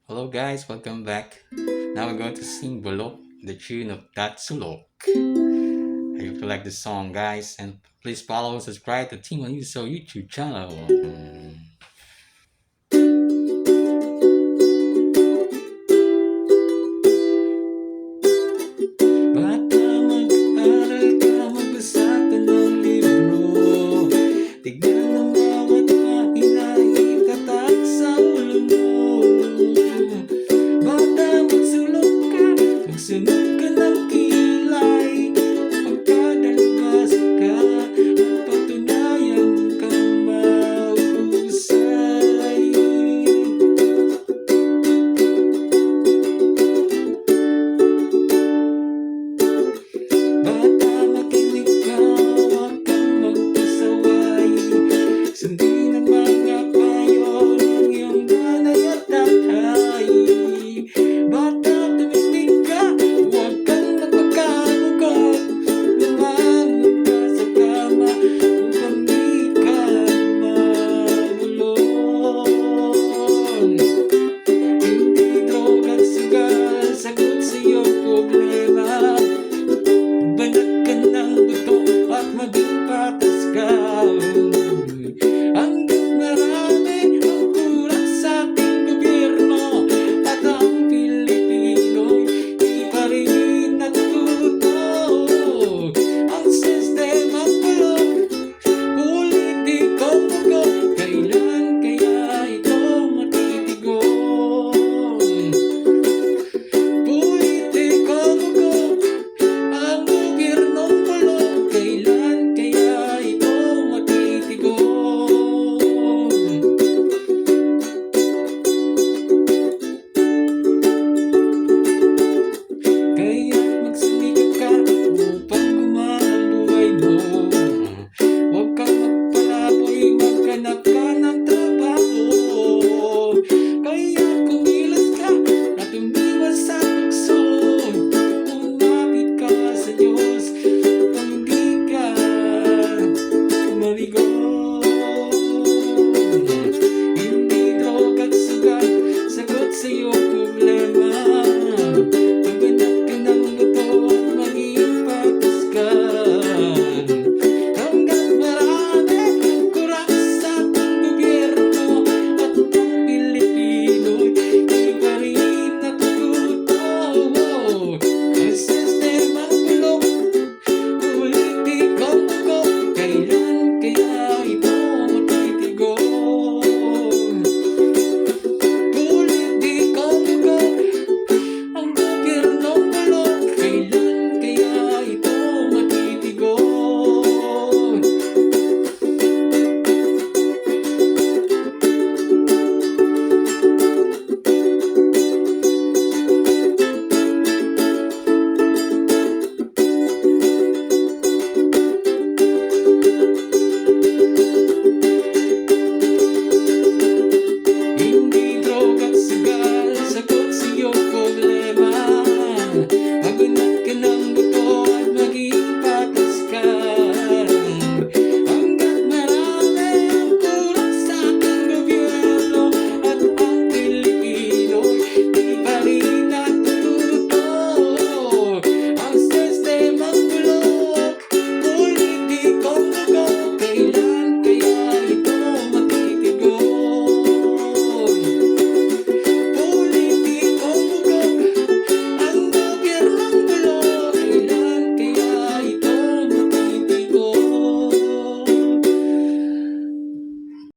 Hello guys, welcome back. Now we're going to sing Bulok, the tune of Tatsulok. I hope you like the song guys, and please follow and subscribe to Team Unuso YouTube channel. Bata mag-aral ka, magbasa ka ng libro. Tignan ang bawat pahina, itatak sa ulo mo. Bata magsulok ka, magsunod